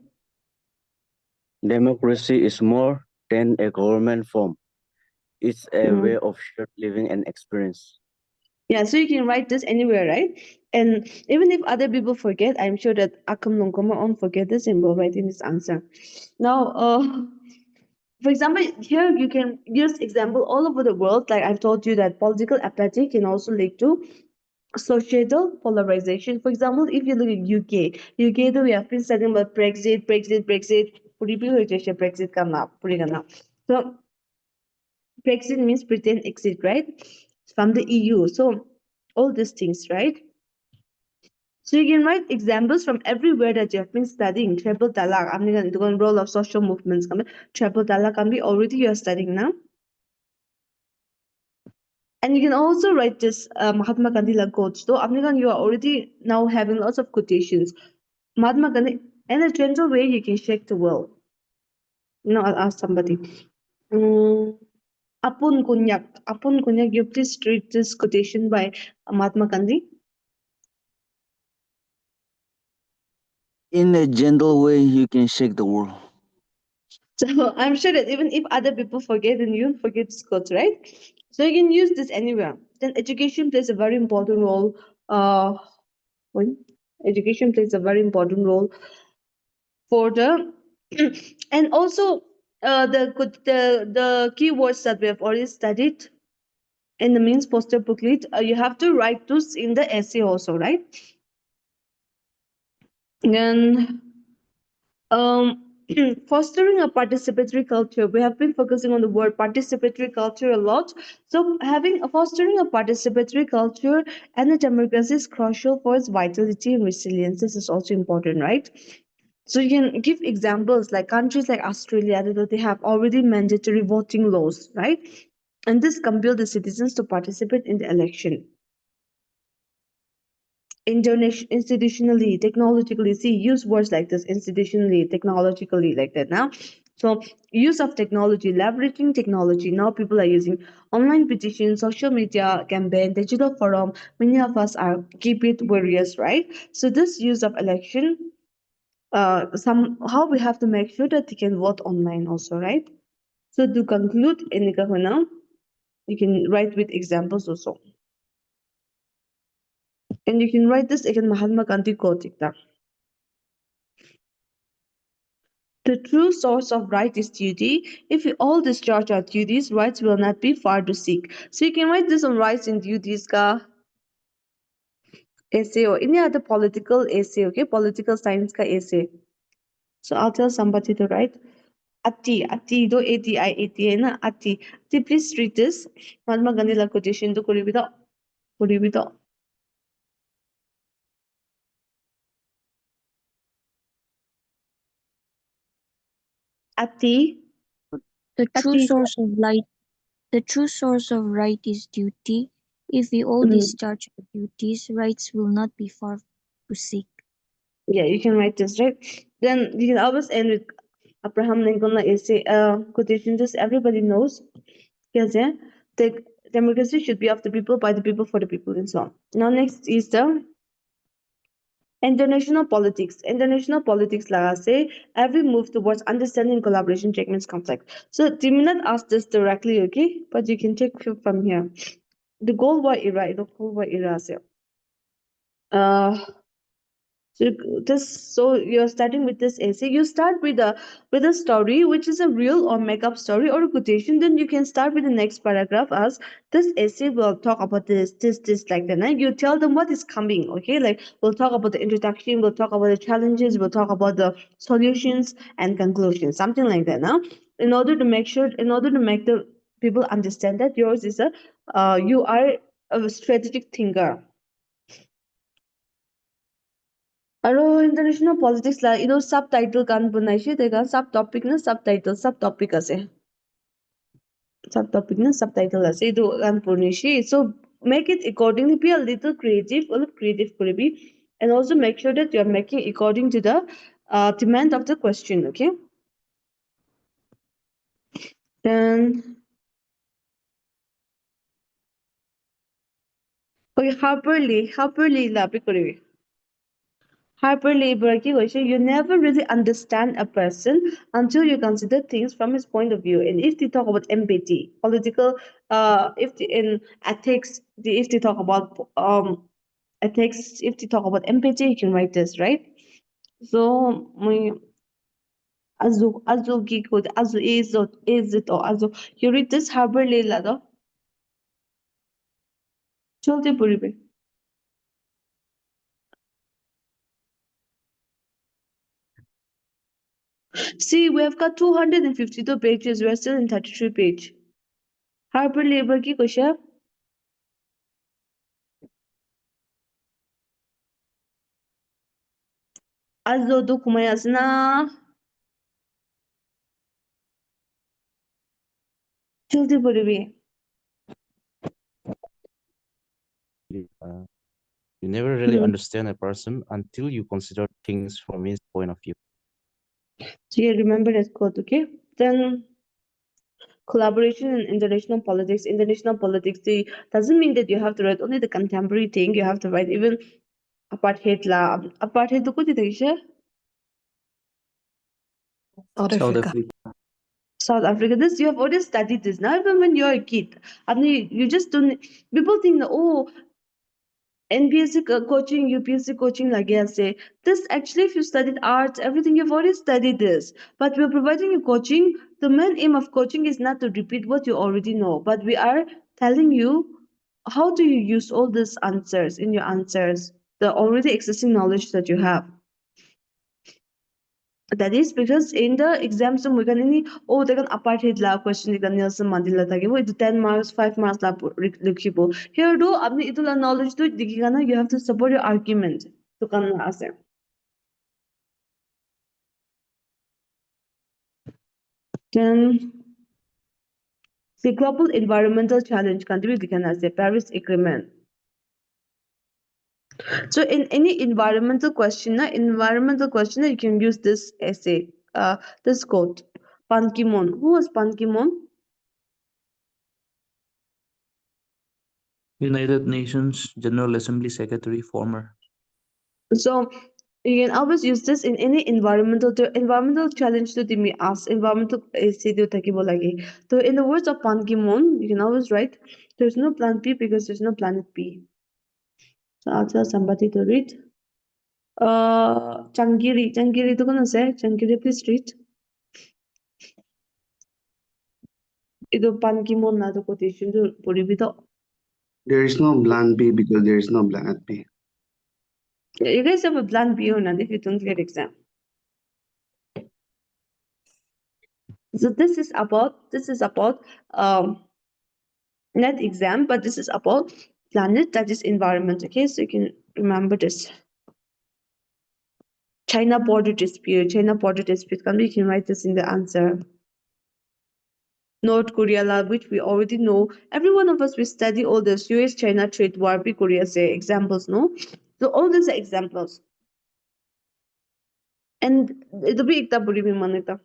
F: Democracy is more than a government form. It's a way of shared living and experience.
A: Yeah, so you can write this anywhere, right? And even if other people forget, I'm sure that Akam Nongkumar won't forget this and will write in his answer. Now, for example, here you can use example all over the world. Like I've told you that political apathy can also lead to societal polarization. For example, if you look at UK, though we have been studying about Brexit. Brexit come up, So Brexit means pretend exit, right? From the EU. So all these things, right? So you can write examples from everywhere that you have been studying. Triple talaq, I'm going to role of social movements. Triple talaq can be already you are studying now. And you can also write this Mahatma Gandhi la quotes. So Amnigan, you are already now having lots of quotations. Mahatma Gandhi, in a gentle way, you can shake the world. I'll ask somebody. Apun Kunyak, you please read this quotation by Mahatma Gandhi.
F: In a gentle way, you can shake the world.
A: So I'm sure that even if other people forget, then you forget this quote, right? So you can use this anywhere. Then education plays a very important role. Education plays a very important role for the and also the keywords that we have already studied in the means poster booklet, you have to write those in the essay also, right? Then fostering a participatory culture. We have been focusing on the word participatory culture a lot. So fostering a participatory culture and a democracy is crucial for its vitality and resilience. This is also important, right? So you can give examples like countries like Australia, that they have already mandatory voting laws, right? And this compels the citizens to participate in the election. Institutionally, technologically, see, use words like this: institutionally, technologically, like that now. So use of technology, leveraging technology. Now people are using online petitions, social media campaign, digital forum. Many of us are keyboard warriors, right? So this use of election, somehow we have to make sure that they can vote online also, right? So to conclude, now you can write with examples also. And you can write this again, Mahatma Gandhi quote. The true source of right is duty. If we all discharge our duties, rights will not be far to seek. So you can write this on rights and duties ka essay or any other political essay, okay? Political science ka essay. So I'll tell somebody to write. Ati, do ATI, na Ati. Please read this. Mahatma Gandhi la quotation to Kuribito. Ati.
G: The true
A: Ati.
G: source of light The true source of right is duty. If we all discharge our duties, rights will not be far to seek.
A: Yeah, you can write this, right? Then you can always end with Abraham Lincoln essay quotation. Just everybody knows. Yes, yeah. The democracy should be of the people, by the people, for the people, and so on. Now next is the international politics. International politics, like I say, every move towards understanding collaboration checkmates conflict. So do not ask this directly, okay? But you can take from here. The Cold War era, say. So you're starting with this essay. You start with a story which is a real or make up story or a quotation. Then you can start with the next paragraph as this essay will talk about this like that. And you tell them what is coming. Okay, like we'll talk about the introduction, we'll talk about the challenges, we'll talk about the solutions and conclusions, something like that. Now, in order to make the people understand that yours is you are a strategic thinker. আৰু international politics ला subtitle kan बनाइছে त्यही कारण subtopic na subtopic আছে subtitle আছে এইটো kan পঢ়িছে so make it accordingly, be a little creative, কৰিবি, and also make sure that you are making according to the demand of the question, okay? Then okay, Harperly লাপি কৰিবি. Hyperlabor, you never really understand a person until you consider things from his point of view. And if they talk about empathy, political, in ethics, if they talk about ethics, if they talk about empathy, you can write this, right? So, you read this Hyperlabor, though. Cholte puribe. See, we have got 252 pages. We are still in 33 page. Hyperlabor ki question. Also dokumayasna. Childi puribe.
H: You never really understand a person until you consider things from his point of view.
A: So you remember that quote, okay? Then collaboration in international politics. International politics doesn't mean that you have to write only the contemporary thing. You have to write even apartheid la. Apartheid to kuch dekhe?
D: South Africa.
A: South Africa. This you have already studied this. Now even when you're a kid, I mean, you just don't. People think that NPSC coaching, UPSC coaching, like I say, this actually, if you studied arts, everything you've already studied this. But we're providing you coaching. The main aim of coaching is not to repeat what you already know, but we are telling you how do you use all these answers in your answers, the already existing knowledge that you have. That is because in the exams, we can oh, they can apartheid la question, can Nelson Mandela tagi, it 10 marks, 5 marks la likhibo. Here do apni itula knowledge to dikigana, you have to support your argument to can answer. Then the global environmental challenge can be as a Paris Agreement. So in any environmental question, you can use this essay, this quote. Ban Ki-moon. Who was Ban Ki-moon?
B: United Nations General Assembly Secretary, former.
A: So you can always use this in any environmental challenge to me ask environmental essay to takibo lagi. So in the words of Ban Ki-moon, you can always write, there's no plan B because there's no planet B. So I'll tell somebody to read. Changiri to kono say Changiri, please read. Ido Ban Ki-moon na to quotation to puribito.
I: There is no plan B because there is no planet B.
A: You guys have a plan B or not if you don't get exam. So this is about not exam, but this is about planet, that is environment. Okay, so you can remember this. China border dispute can be, you can write this in the answer. North Korea, which we already know. Every one of us, we study all this US-China trade war, Korea say examples, no? So all these are examples. And it'll be manita.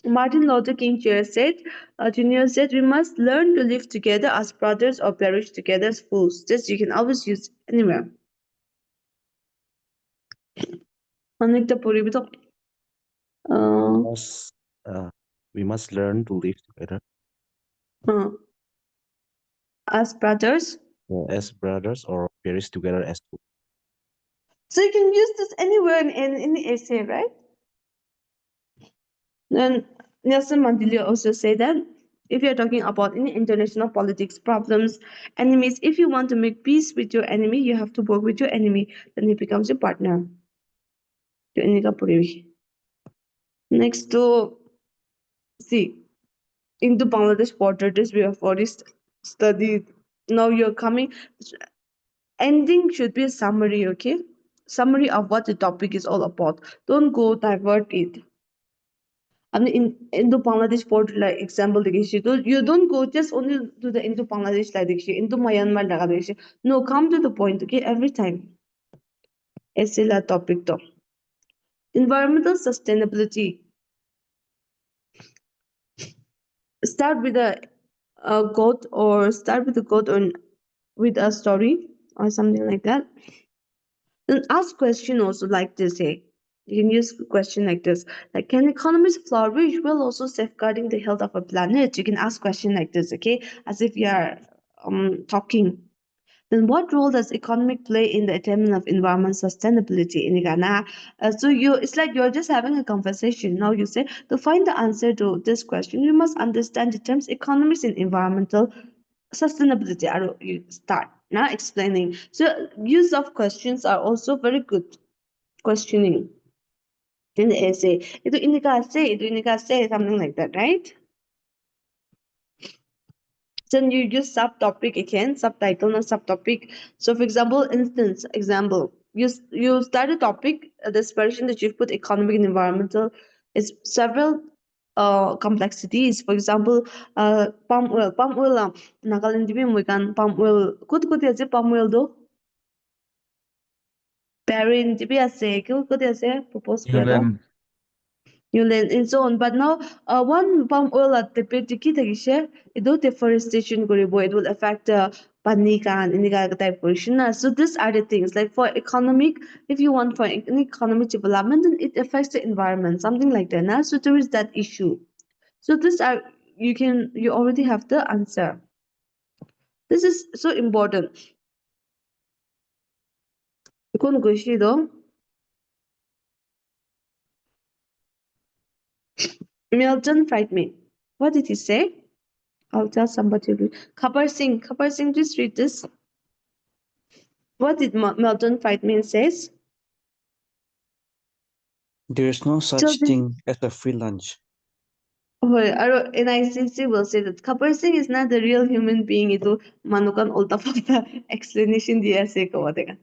A: Martin Luther King Jr. said, we must learn to live together as brothers or perish together as fools. This you can always use anywhere. Manita puribito.
H: We must learn to live together
A: As brothers.
H: as brothers or perish together as fools.
A: So you can use this anywhere in any essay, right? Then Nelson Mandela also said that if you're talking about any international politics problems, enemies, if you want to make peace with your enemy, you have to work with your enemy. Then he becomes your partner. Next to see into Bangladesh border, this we have already studied. Now you're coming. Ending should be a summary, okay? Summary of what the topic is all about. Don't go divert it. I mean, in the Bangladesh port, like example, you don't go just only to the into Bangladesh, like into Myanmar, like no, come to the point, okay? Every time. Essay la topic to. Environmental sustainability. Start with a quote or start with a quote on with a story or something like that. Then ask question also like this, hey. You can use question like this. Like, can economies flourish while also safeguarding the health of a planet? You can ask question like this, okay? As if you are talking. Then what role does economic play in the attainment of environment sustainability in Ghana? So it's like you're just having a conversation. Now you say, to find the answer to this question, you must understand the terms economics and environmental sustainability. You start now explaining. So use of questions are also very good. Questioning in the essay. Itu ini kasi, something like that, right? Then you use subtopic again, subtitle and subtopic. So for example, you start a topic, the expression that you've put economic and environmental is several complexities. For example, palm oil. Nagaland we can palm oil. Kut as palm oil do. Parent say, kut as propose and so on. But now, one palm oil at the petiki tagishe, it do deforestation goribo, it will affect panika and iniga type pollution. So these are the things like for economic, if you want for any economic development, then it affects the environment, something like that. Now, so there is that issue. So this are you already have the answer. This is so important. Kun gushi though. Milton Friedman. What did he say? I'll tell somebody to read. Khabar Singh, please read this. What did Milton Friedman says?
E: There is no such
A: Children-
E: thing as a free lunch.
A: NICC will say that Khabar Singh is not the real human being. Itu manukan ulta fakta explanation dia say ko watega.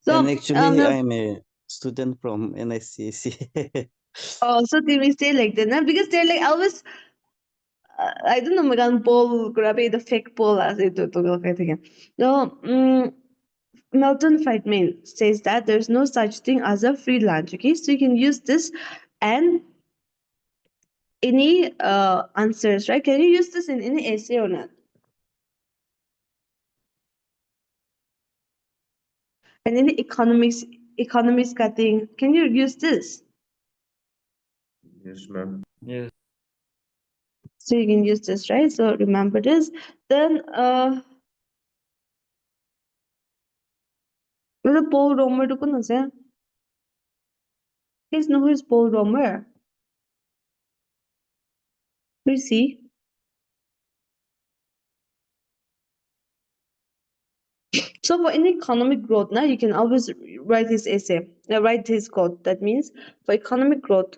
A: So
E: And actually, I'm a student from NICC.
A: so they say like that, na? Because they're like always. I don't know, magan poll grabe the fake poll as it to No, Milton Friedman says that there's no such thing as a free lunch. Okay, so you can use this and any answers, right? Can you use this in any essay or not? And any economics cutting, can you use this?
C: Yes, ma'am.
B: Yes.
A: So you can use this, right? So remember this. Then the Paul Romer to kunase. Please know who is Paul Romer. We see. So for any economic growth, now you can always write his essay, write his code. That means for economic growth,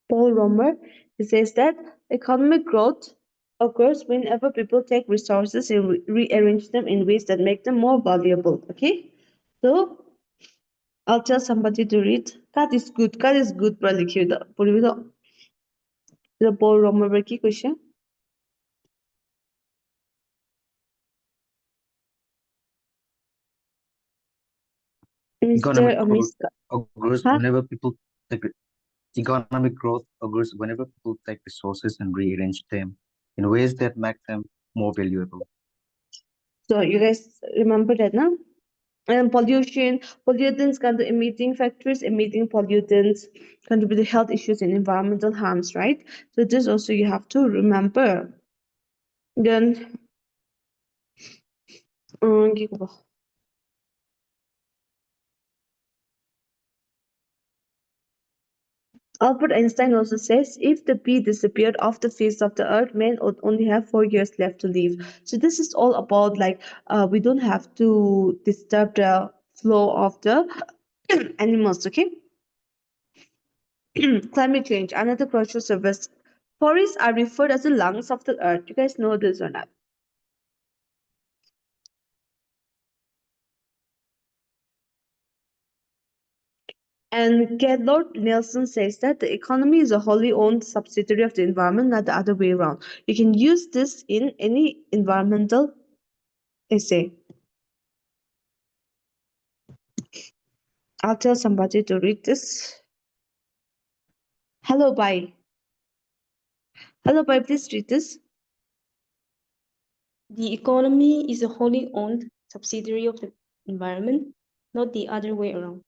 A: Paul Romer, he says that economic growth occurs whenever people take resources and rearrange them in ways that make them more valuable. Okay, so I'll tell somebody to read. That is good. That is good. The Paul Romer ki question. Mr. or Miss.
C: Occurs
A: Huh?
C: whenever people take economic growth occurs whenever people take resources and rearrange them in ways that make them more valuable.
A: So you guys remember that now? And pollution, pollutants come to emitting factors, emitting pollutants contribute to health issues and environmental harms, right? So this also you have to remember. Then give ko ba? Albert Einstein also says if the bee disappeared off the face of the earth, man would only have 4 years left to live. So this is all about like we don't have to disturb the flow of the animals, okay? Climate change, another crucial service. Forests are referred as the lungs of the earth. You guys know this or not? And Gellert Nelson says that the economy is a wholly owned subsidiary of the environment, not the other way around. You can use this in any environmental essay. I'll tell somebody to read this. Hello, bye. Hello, bye. Please read this.
J: The economy is a wholly owned subsidiary of the environment, not the other way around.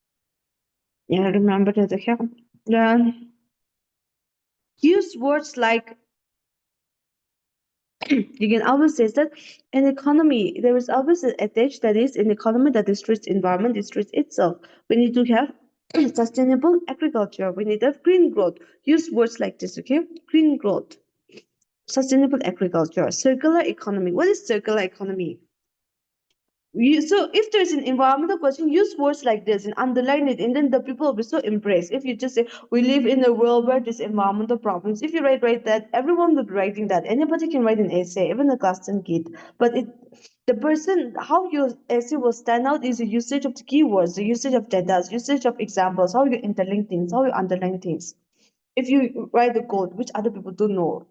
A: Yeah, remember that. Okay. Then use words like you can always say that an economy, there is always an adage that is an economy that destroys environment, destroys itself. We need to have sustainable agriculture. We need to have green growth. Use words like this, okay? Green growth, sustainable agriculture, circular economy. What is circular economy? So if there's an environmental question, use words like this and underline it, and then the people will be so impressed. If you just say we live in a world where there's environmental problems, if you write that, everyone will be writing that. Anybody can write an essay, even a class 10 kid. But the person, how your essay will stand out is the usage of the keywords, the usage of data, usage of examples, how you interlink things, how you underline things. If you write the code, which other people don't know,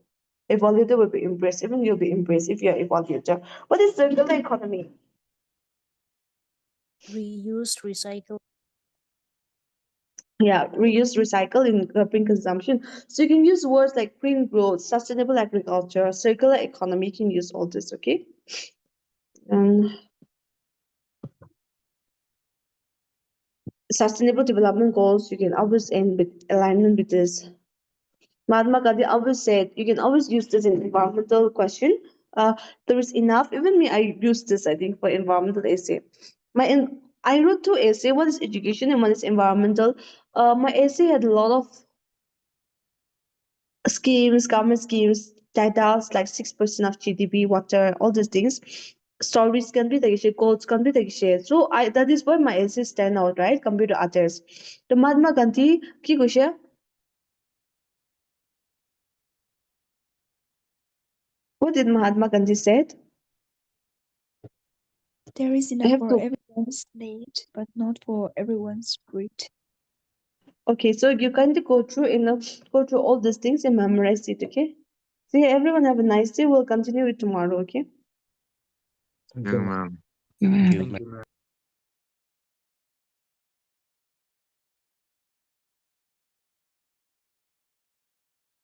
A: evaluator will be impressed. Even you'll be impressed if you're evaluator. What is circular economy?
J: Reuse, recycle.
A: Yeah, reuse, recycle in curbing consumption. So you can use words like green growth, sustainable agriculture, circular economy. You can use all this, okay? And sustainable development goals, you can always end with alignment with this. Mahatma Gandhi always said you can always use this in environmental question. there is enough. Even me, I use this, I think, for environmental essay. I wrote two essay. One is education and one is environmental. My essay had a lot of schemes, government schemes, data like 6% of GDP, water, all these things. Stories can be the quotes can be the So that is why my essay stand out, right, compared to others. The Mahatma Gandhi, ki question? What did Mahatma Gandhi said?
K: There is
A: I
K: enough
A: have
K: for
A: to.
K: everyone's need, but not for everyone's greed.
A: Okay, so you kind of go through all these things and memorize it. Okay. So yeah, everyone have a nice day. We'll continue it tomorrow. Okay.
E: Yeah, ma'am.
H: Thank you.
B: Thank you, ma'am.